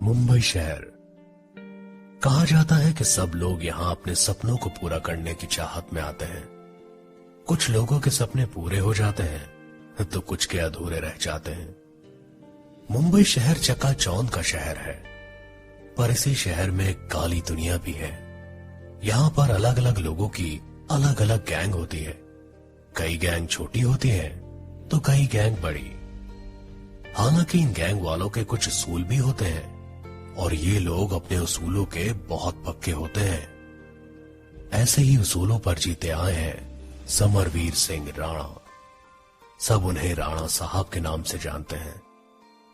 मुंबई शहर। कहा जाता है कि सब लोग यहाँ अपने सपनों को पूरा करने की चाहत में आते हैं। कुछ लोगों के सपने पूरे हो जाते हैं तो कुछ के अधूरे रह जाते हैं। मुंबई शहर चकाचौंध का शहर है, पर इसी शहर में एक काली दुनिया भी है। यहाँ पर अलग अलग लोगों की अलग अलग गैंग होती है। कई गैंग छोटी होती है तो कई गैंग बड़ी। हालांकि इन गैंग वालों के कुछ उसूल भी होते हैं और ये लोग अपने उसूलों के बहुत पक्के होते हैं। ऐसे ही उसूलों पर जीते आए हैं समरवीर सिंह राणा। सब उन्हें राणा साहब के नाम से जानते हैं।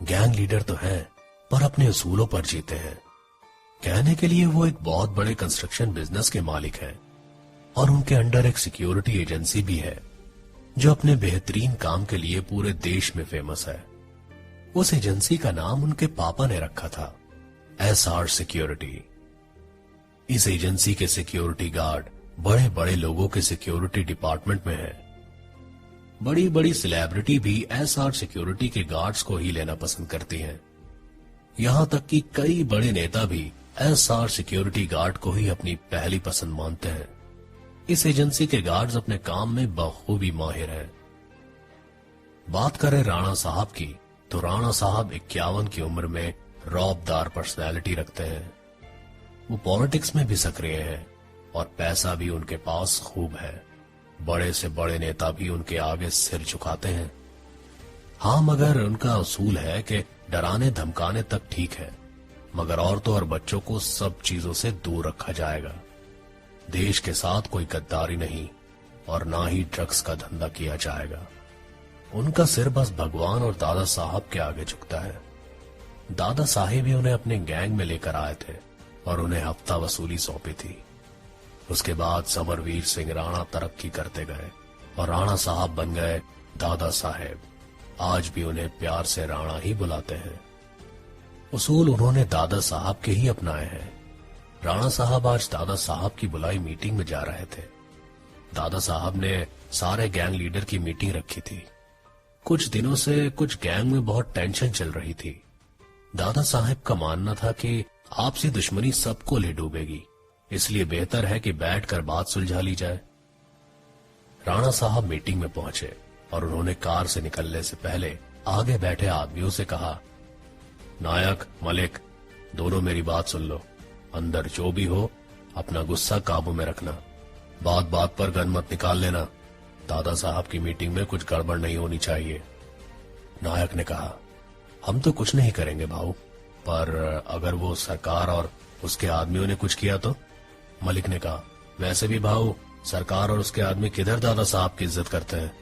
गैंग लीडर तो हैं, पर अपने उसूलों पर जीते हैं। कहने के लिए वो एक बहुत बड़े कंस्ट्रक्शन बिजनेस के मालिक हैं और उनके अंडर एक सिक्योरिटी एजेंसी भी है जो अपने बेहतरीन काम के लिए पूरे देश में फेमस है। उस एजेंसी का नाम उनके पापा ने रखा था, SR सिक्योरिटी। इस एजेंसी के सिक्योरिटी गार्ड बड़े बड़े लोगों के सिक्योरिटी डिपार्टमेंट में हैं। बड़ी बड़ी सेलिब्रिटी भी SR सिक्योरिटी के गार्ड्स को ही लेना पसंद करती हैं। यहां तक कि कई बड़े नेता भी SR सिक्योरिटी गार्ड को ही अपनी पहली पसंद मानते हैं। इस एजेंसी के गार्ड्स अपने काम में बखूबी माहिर हैं। बात करें राणा साहब की, तो राणा साहब 51 की उम्र में रौबदार पर्सनैलिटी रखते हैं। वो पॉलिटिक्स में भी सक्रिय हैं और पैसा भी उनके पास खूब है। बड़े से बड़े नेता भी उनके आगे सिर झुकाते हैं। हाँ, मगर उनका उसूल है कि डराने धमकाने तक ठीक है, मगर औरतों और बच्चों को सब चीजों से दूर रखा जाएगा। देश के साथ कोई गद्दारी नहीं और ना ही ड्रग्स का धंधा किया जाएगा। उनका सिर बस भगवान और दादा साहब के आगे झुकता है। दादा साहेब ही उन्हें अपने गैंग में लेकर आए थे और उन्हें हफ्ता वसूली सौंपी थी। उसके बाद समरवीर सिंह राणा तरक्की करते गए और राणा साहब बन गए दादा साहेब। आज भी उन्हें प्यार से राणा ही बुलाते हैं। उसूल उन्होंने दादा साहब के ही अपनाए हैं। राणा साहब आज दादा साहब की बुलाई मीटिंग में जा रहे थे। दादा साहब ने सारे गैंग लीडर की मीटिंग रखी थी। कुछ दिनों से कुछ गैंग में बहुत टेंशन चल रही थी। दादा साहब का मानना था कि आपसी दुश्मनी सबको ले डूबेगी, इसलिए बेहतर है कि बैठकर बात सुलझा ली जाए। राणा साहब मीटिंग में पहुंचे और उन्होंने कार से निकलने से पहले आगे बैठे आदमियों से कहा, नायक, मलिक, दोनों मेरी बात सुन लो। अंदर जो भी हो अपना गुस्सा काबू में रखना। बात बात पर गन मत निकाल लेना। दादा साहब की मीटिंग में कुछ गड़बड़ नहीं होनी चाहिए। नायक ने कहा, हम तो कुछ नहीं करेंगे भाऊ, पर अगर वो सरकार और उसके आदमियों ने कुछ किया तो? मलिक ने कहा, वैसे भी भाऊ सरकार और उसके आदमी किधर दादा साहब की इज्जत करते हैं।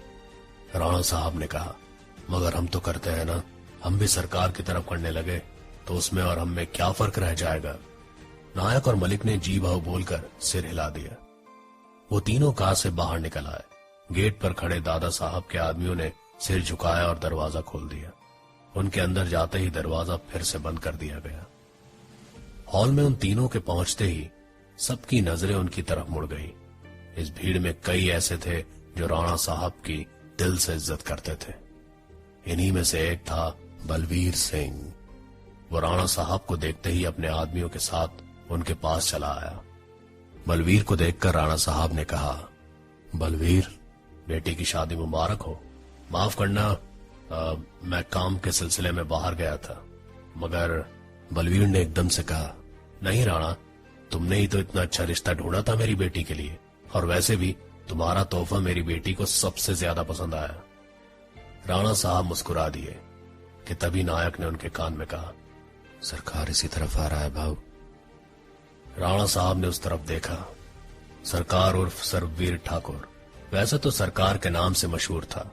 राणा साहब ने कहा, मगर हम तो करते हैं ना। हम भी सरकार की तरफ करने लगे तो उसमें और हम में क्या फर्क रह जाएगा। नायक और मलिक ने जी भाव बोलकर सिर हिला दिया। वो तीनों कार से बाहर निकल आए। गेट पर खड़े दादा साहब के आदमियों ने सिर झुकाया और दरवाजा खोल दिया। उनके अंदर जाते ही दरवाजा फिर से बंद कर दिया गया। हॉल में उन तीनों के पहुंचते ही सबकी नजरें उनकी तरफ मुड़ गई। इस भीड़ में कई ऐसे थे जो राणा साहब की दिल से इज्जत करते थे। इन्हीं में से एक था बलवीर सिंह। वो राणा साहब को देखते ही अपने आदमियों के साथ उनके पास चला आया। बलवीर को देखकर राणा साहब ने कहा, बलवीर, बेटी की शादी मुबारक हो। माफ करना, मैं काम के सिलसिले में बाहर गया था। मगर बलवीर ने एकदम से कहा, नहीं राणा, तुमने ही तो इतना अच्छा रिश्ता ढूंढा था मेरी बेटी के लिए, और वैसे भी तुम्हारा तोहफा मेरी बेटी को सबसे ज्यादा पसंद आया। राणा साहब मुस्कुरा दिए कि तभी नायक ने उनके कान में कहा, सरकार इसी तरफ आ रहा है भाऊ। राणा साहब ने उस तरफ देखा। सरकार उर्फ सर्ववीर ठाकुर। वैसे तो सरकार के नाम से मशहूर था।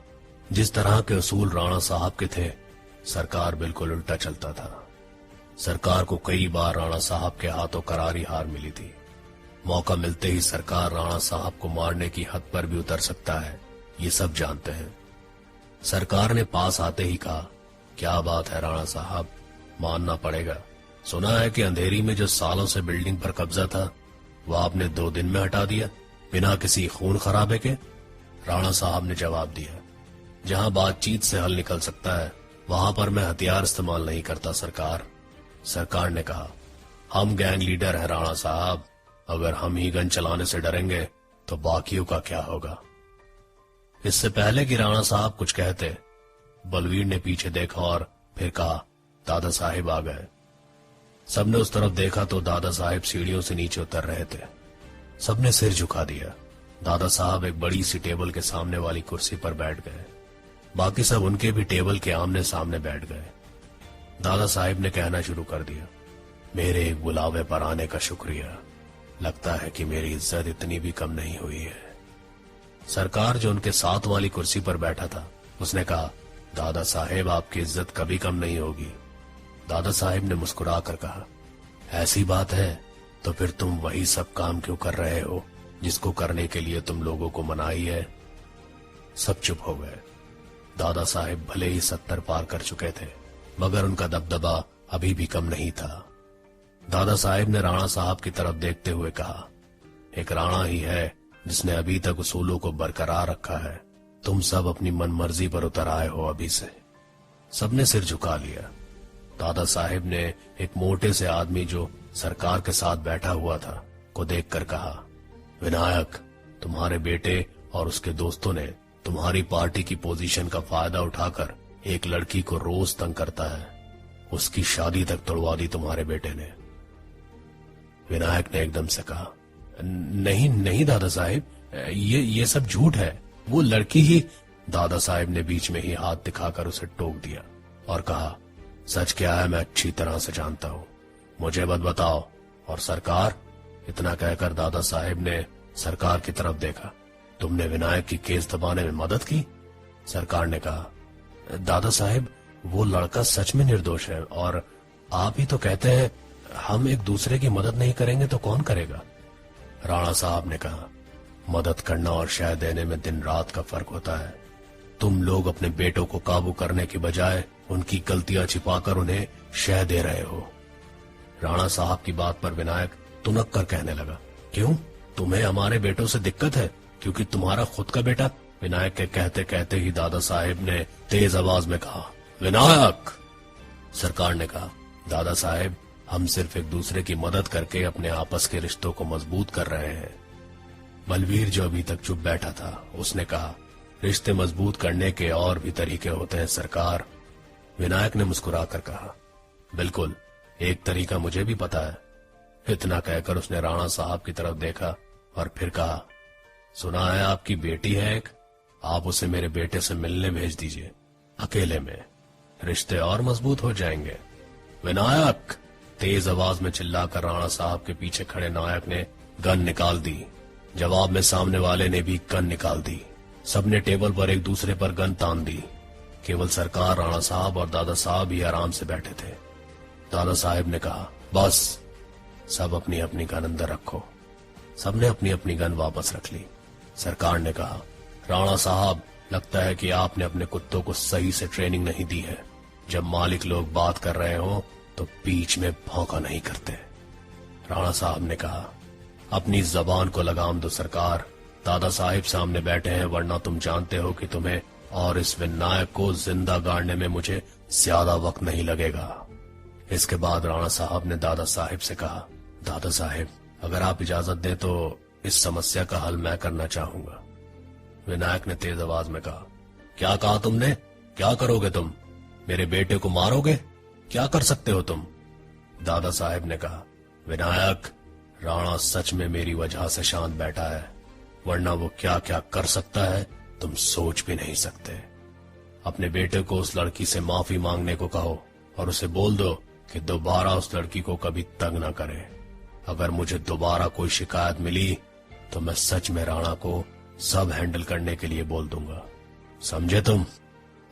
जिस तरह के उसूल राणा साहब के थे, सरकार बिल्कुल उल्टा चलता था। सरकार को कई बार राणा साहब के हाथों करारी हार मिली थी। मौका मिलते ही सरकार राणा साहब को मारने की हद पर भी उतर सकता है, ये सब जानते हैं। सरकार ने पास आते ही कहा, क्या बात है राणा साहब, मानना पड़ेगा। सुना है कि अंधेरी में जो सालों से बिल्डिंग पर कब्जा था, वह आपने 2 दिन में हटा दिया, बिना किसी खून खराबे के। राणा साहब ने जवाब दिया, जहां बातचीत से हल निकल सकता है वहां पर मैं हथियार इस्तेमाल नहीं करता सरकार। सरकार ने कहा, हम गैंग लीडर हैं राणा साहब, अगर हम ही गन चलाने से डरेंगे तो बाकियों का क्या होगा। इससे पहले कि राणा साहब कुछ कहते, बलवीर ने पीछे देखा और फिर कहा, दादा साहिब आ गए। सबने उस तरफ देखा तो दादा साहिब सीढ़ियों से नीचे उतर रहे थे। सबने सिर झुका दिया। दादा साहब एक बड़ी सी टेबल के सामने वाली कुर्सी पर बैठ गए। बाकी सब उनके भी टेबल के आमने सामने बैठ गए। दादा साहिब ने कहना शुरू कर दिया, मेरे एक बुलावे पर आने का शुक्रिया। लगता है कि मेरी इज्जत इतनी भी कम नहीं हुई है। सरकार जो उनके साथ वाली कुर्सी पर बैठा था, उसने कहा, दादा साहेब आपकी इज्जत कभी कम नहीं होगी। दादा साहेब ने मुस्कुरा कर कहा, ऐसी बात है तो फिर तुम वही सब काम क्यों कर रहे हो जिसको करने के लिए तुम लोगों को मनाई है। सब चुप हो गए। दादा साहेब भले ही 70 पार कर चुके थे, मगर उनका दबदबा अभी भी कम नहीं था। दादा साहेब ने राणा साहब की तरफ देखते हुए कहा, एक राणा ही है जिसने अभी तक उसूलों को बरकरार रखा है। तुम सब अपनी मनमर्जी पर उतर आए हो अभी से। सबने सिर झुका लिया। दादा साहेब ने एक मोटे से आदमी जो सरकार के साथ बैठा हुआ था को देखकर कहा, विनायक, तुम्हारे बेटे और उसके दोस्तों ने तुम्हारी पार्टी की पोजीशन का फायदा उठाकर एक लड़की को रोज तंग करता है। उसकी शादी तक तोड़वा दी तुम्हारे बेटे ने। विनायक ने एकदम से कहा, नहीं नहीं दादा साहिब, ये सब झूठ है। वो लड़की ही। दादा साहिब ने बीच में ही हाथ दिखाकर उसे टोक दिया और कहा, सच क्या है मैं अच्छी तरह से जानता हूं, मुझे मत बताओ। और सरकार, इतना कहकर दादा साहिब ने सरकार की तरफ देखा, तुमने विनायक की केस दबाने में मदद की। सरकार ने कहा, दादा साहिब, वो लड़का सच में निर्दोष है और आप ही तो कहते हैं हम एक दूसरे की मदद नहीं करेंगे तो कौन करेगा। राणा साहब ने कहा, मदद करना और शह देने में दिन रात का फर्क होता है। तुम लोग अपने बेटों को काबू करने की बजाय उनकी गलतियां छिपाकर उन्हें शह दे रहे हो। राणा साहब की बात पर विनायक तुनक कर कहने लगा, क्यों, तुम्हें हमारे बेटों से दिक्कत है क्योंकि तुम्हारा खुद का बेटा। विनायक के कहते कहते ही दादा साहेब ने तेज आवाज में कहा, विनायक। सरकार ने कहा, दादा साहेब, हम सिर्फ एक दूसरे की मदद करके अपने आपस के रिश्तों को मजबूत कर रहे हैं। बलवीर जो अभी तक चुप बैठा था, उसने कहा, रिश्ते मजबूत करने के और भी तरीके होते हैं सरकार। विनायक ने मुस्कुराकर कहा, बिल्कुल, एक तरीका मुझे भी पता है। इतना कहकर उसने राणा साहब की तरफ देखा और फिर कहा, सुना है आपकी बेटी है एक, आप उसे मेरे बेटे से मिलने भेज दीजिए, अकेले में, रिश्ते और मजबूत हो जाएंगे। विनायक, तेज आवाज में चिल्लाकर राणा साहब के पीछे खड़े नायक ने गन निकाल दी। जवाब में सामने वाले ने भी गन निकाल दी। सबने टेबल पर एक दूसरे पर गन तान दी। केवल सरकार, राणा साहब और दादा साहब ही आराम से बैठे थे। दादा साहब ने कहा, बस, सब अपनी अपनी गन अंदर रखो। सबने अपनी अपनी गन वापस रख ली। सरकार ने कहा, राणा साहब, लगता है कि आपने अपने कुत्तों को सही से ट्रेनिंग नहीं दी है। जब मालिक लोग बात कर रहे हो तो बीच में भौंका नहीं करते। राणा साहब ने कहा, अपनी जबान को लगाम दो सरकार। दादा साहिब सामने बैठे हैं, वरना तुम जानते हो कि तुम्हें और इस विनायक को जिंदा गाड़ने में मुझे ज्यादा वक्त नहीं लगेगा। इसके बाद राणा साहब ने दादा साहिब से कहा, दादा साहिब, अगर आप इजाजत दें तो इस समस्या का हल मैं करना चाहूंगा। विनायक ने तेज आवाज में कहा, क्या कहा तुमने? क्या करोगे तुम? मेरे बेटे को मारोगे? क्या कर सकते हो तुम? दादा साहिब ने कहा, विनायक, राणा सच में मेरी वजह से शांत बैठा है, वरना वो क्या क्या कर सकता है तुम सोच भी नहीं सकते। अपने बेटे को उस लड़की से माफी मांगने को कहो और उसे बोल दो कि दोबारा उस लड़की को कभी तंग न करे। अगर मुझे दोबारा कोई शिकायत मिली तो मैं सच में राणा को सब हैंडल करने के लिए बोल दूंगा। समझे तुम?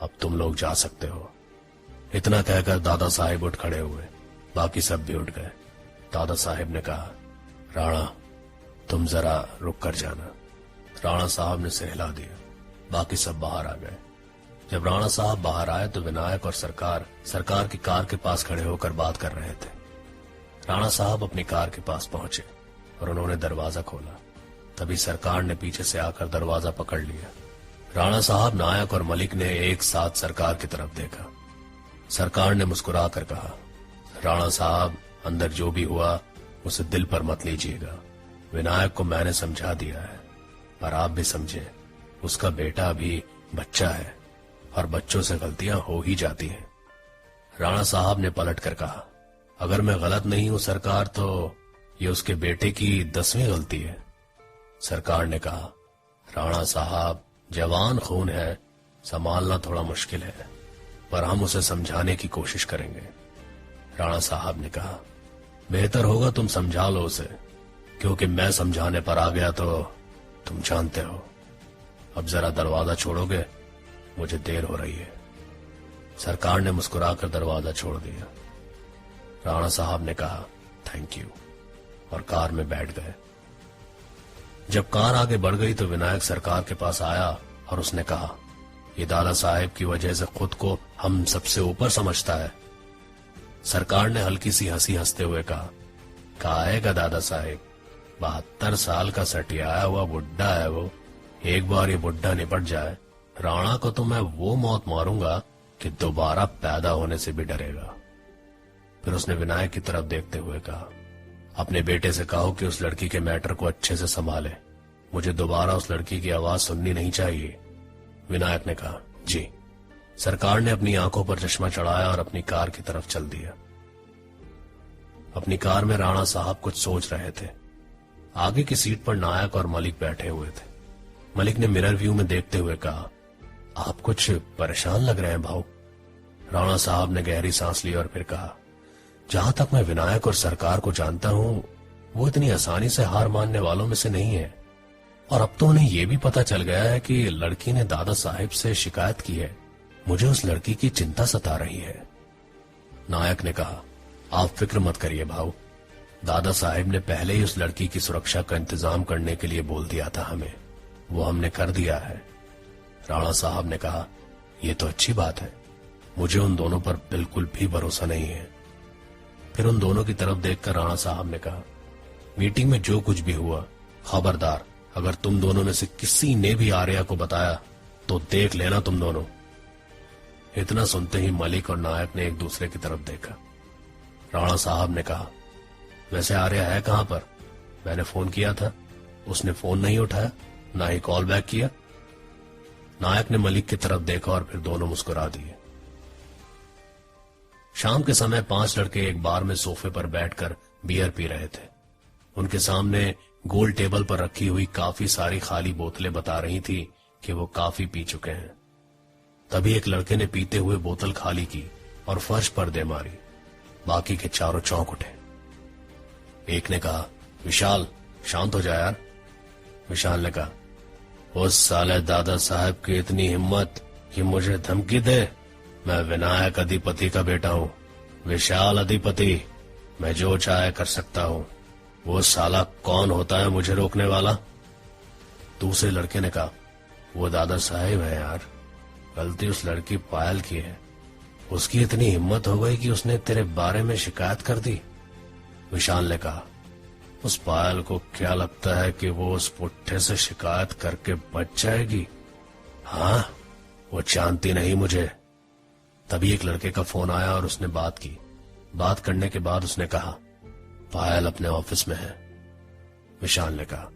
अब तुम लोग जा सकते हो। इतना कहकर दादा साहिब उठ खड़े हुए। बाकी सब भी उठ गए। दादा साहिब ने कहा, राणा, तुम जरा रुक कर जाना। राणा साहब ने सिर हिला दिया। बाकी सब बाहर आ गए। जब राणा साहब बाहर आए तो विनायक और सरकार की कार के पास खड़े होकर बात कर रहे थे। राणा साहब अपनी कार के पास पहुंचे और उन्होंने दरवाजा खोला। तभी सरकार ने पीछे से आकर दरवाजा पकड़ लिया। राणा साहब, नायक और मलिक ने एक साथ सरकार की तरफ देखा। सरकार ने मुस्कुरा कर कहा, राणा साहब, अंदर जो भी हुआ उसे दिल पर मत लीजिएगा। विनायक को मैंने समझा दिया है, पर आप भी समझे, उसका बेटा अभी बच्चा है और बच्चों से गलतियां हो ही जाती हैं। राणा साहब ने पलट कर कहा, अगर मैं गलत नहीं हूं सरकार, तो ये उसके बेटे की 10वीं गलती है। सरकार ने कहा, राणा साहब, जवान खून है, संभालना थोड़ा मुश्किल है, पर हम उसे समझाने की कोशिश करेंगे। राणा साहब ने कहा, बेहतर होगा तुम समझा लो उसे, क्योंकि मैं समझाने पर आ गया तो तुम जानते हो। अब जरा दरवाजा छोड़ोगे, मुझे देर हो रही है। सरकार ने मुस्कुराकर दरवाजा छोड़ दिया। राणा साहब ने कहा, थैंक यू, और कार में बैठ गए। जब कार आगे बढ़ गई तो विनायक सरकार के पास आया और उसने कहा, ये दादा साहेब की वजह से खुद को हम सबसे ऊपर समझता है। सरकार ने हल्की सी हंसी हंसते हुए कहा, काहेगा दादा साहेब, 72 साल का सटियाया हुआ बुड्ढा है वो। एक बार ये बुड्ढा निपट जाए, राणा को तो मैं वो मौत मारूंगा कि दोबारा पैदा होने से भी डरेगा। फिर उसने विनायक की तरफ देखते हुए कहा, अपने बेटे से कहो कि उस लड़की के मैटर को अच्छे से संभाले, मुझे दोबारा उस लड़की की आवाज सुननी नहीं चाहिए। विनायक ने कहा, जी। सरकार ने अपनी आंखों पर चश्मा चढ़ाया और अपनी कार की तरफ चल दिया। अपनी कार में राणा साहब कुछ सोच रहे थे। आगे की सीट पर नायक और मलिक बैठे हुए थे। मलिक ने मिरर व्यू में देखते हुए कहा, आप कुछ परेशान लग रहे हैं भाऊ। राणा साहब ने गहरी सांस ली और फिर कहा, जहां तक मैं विनायक और सरकार को जानता हूं, वो इतनी आसानी से हार मानने वालों में से नहीं है, और अब तो उन्हें यह भी पता चल गया है कि लड़की ने दादा साहिब से शिकायत की है। मुझे उस लड़की की चिंता सता रही है। नायक ने कहा, आप फिक्र मत करिए भाऊ, दादा साहिब ने पहले ही उस लड़की की सुरक्षा का इंतजाम करने के लिए बोल दिया था हमें, वो हमने कर दिया है। राणा साहब ने कहा, यह तो अच्छी बात है, मुझे उन दोनों पर बिल्कुल भी भरोसा नहीं है। फिर उन दोनों की तरफ देखकर राणा साहब ने कहा, मीटिंग में जो कुछ भी हुआ, खबरदार अगर तुम दोनों में से किसी ने भी आर्या को बताया तो देख लेना तुम दोनों। इतना सुनते ही मलिक और नायक ने एक दूसरे की तरफ देखा। राणा साहब ने कहा, वैसे आर्या है कहां पर? मैंने फोन किया था, उसने फोन नहीं उठाया, ना ही कॉल बैक किया। नायक ने मलिक की तरफ देखा और फिर दोनों मुस्कुरा दिए। शाम के समय 5 लड़के एक बार में सोफे पर बैठकर बियर पी रहे थे। उनके सामने गोल टेबल पर रखी हुई काफी सारी खाली बोतलें बता रही थी कि वो काफी पी चुके हैं। तभी एक लड़के ने पीते हुए बोतल खाली की और फर्श पर दे मारी। बाकी के चारों चौंक उठे। एक ने कहा, विशाल शांत हो जा यार। विशाल ने कहा, उस साले दादा साहब की इतनी हिम्मत कि मुझे धमकी दे। मैं विनायक अधिपति का बेटा हूं, विशाल अधिपति, मैं जो चाहे कर सकता हूं। वो साला कौन होता है मुझे रोकने वाला? दूसरे लड़के ने कहा, वो दादा साहेब है यार, गलती उस लड़की पायल की है, उसकी इतनी हिम्मत हो गई कि उसने तेरे बारे में शिकायत कर दी। विशाल ने कहा, उस पायल को क्या लगता है कि वो उस पुट्ठे से शिकायत करके बच जाएगी? हाँ, वो जानती नहीं मुझे। तभी एक लड़के का फोन आया और उसने बात की। बात करने के बाद उसने कहा, पायल अपने ऑफिस में है। विशाल ने कहा,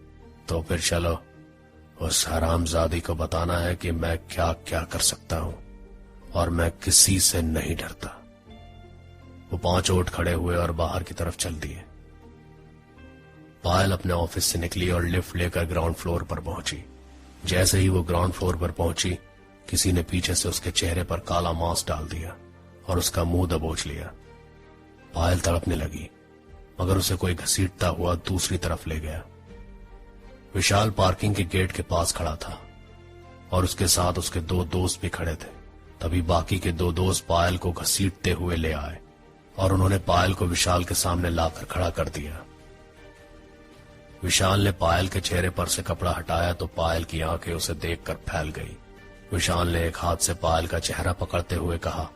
तो फिर चलो, उस हरामजादी को बताना है कि मैं क्या क्या कर सकता हूं और मैं किसी से नहीं डरता। वो 5 ओट खड़े हुए और बाहर की तरफ चल दिए। पायल अपने ऑफिस से निकली और लिफ्ट लेकर ग्राउंड फ्लोर पर पहुंची। जैसे ही वो ग्राउंड फ्लोर पर पहुंची, किसी ने पीछे से उसके चेहरे पर काला मास्क डाल दिया और उसका मुंह दबोच लिया। पायल तड़पने लगी, मगर उसे कोई घसीटता हुआ दूसरी तरफ ले गया। विशाल पार्किंग के गेट के पास खड़ा था और उसके साथ उसके 2 दोस्त भी खड़े थे। तभी बाकी के 2 दोस्त पायल को घसीटते हुए ले आए और उन्होंने पायल को विशाल के सामने लाकर खड़ा कर दिया। विशाल ने पायल के चेहरे पर से कपड़ा हटाया तो पायल की आंखें उसे देखकर फैल गई। विशाल ने एक हाथ से पायल का चेहरा पकड़ते हुए कहा,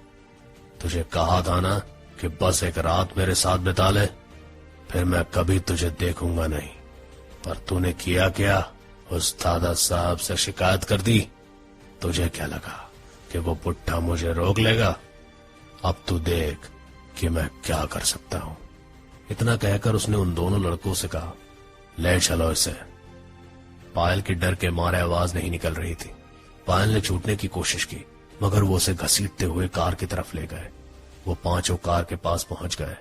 तुझे कहा था ना कि बस एक रात मेरे साथ बिता ले, फिर मैं कभी तुझे देखूंगा नहीं। पर तूने किया क्या? उस दादा साहब से शिकायत कर दी। तुझे क्या लगा कि वो पुट्ठा मुझे रोक लेगा? अब तू देख देखिए मैं क्या कर सकता हूं। इतना कहकर उसने उन दोनों लड़कों से कहा, ले चलो इसे। पायल की डर के मारे आवाज नहीं निकल रही थी। पायल ने छूटने की कोशिश की, मगर वो उसे घसीटते हुए कार की तरफ ले गए। वो पांचों कार के पास पहुंच गए,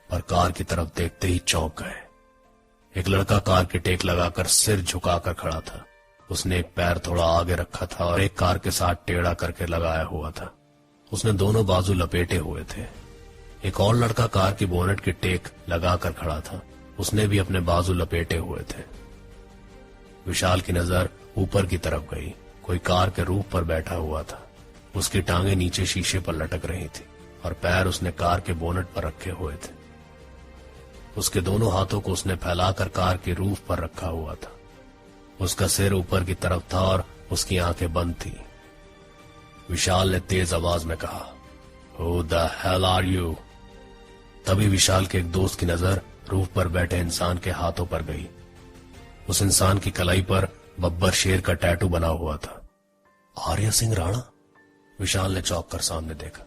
पर कार की तरफ देखते ही चौंक गए। एक लड़का कार की टेक लगाकर सिर झुकाकर खड़ा था। उसने एक पैर थोड़ा आगे रखा था और एक कार के साथ टेढ़ा करके लगाया हुआ था। उसने दोनों बाजू लपेटे हुए थे। एक और लड़का कार की बोनेट की टेक लगाकर खड़ा था। उसने भी अपने बाजू लपेटे हुए थे। विशाल की नजर ऊपर की तरफ गई। कोई कार के रूफ पर बैठा हुआ था। उसकी टांगे नीचे शीशे पर लटक रही थी और पैर उसने कार के बोनेट पर रखे हुए थे। उसके दोनों हाथों को उसने फैलाकर कार के रूफ पर रखा हुआ था। उसका सिर ऊपर की तरफ था और उसकी आंखें बंद थी। विशाल ने तेज आवाज में कहा, Who the hell are you? तभी विशाल के एक दोस्त की नजर रूफ पर बैठे इंसान के हाथों पर गई। उस इंसान की कलाई पर बब्बर शेर का टैटू बना हुआ था। आर्य सिंह राणा? विशाल ने चौंक कर सामने देखा।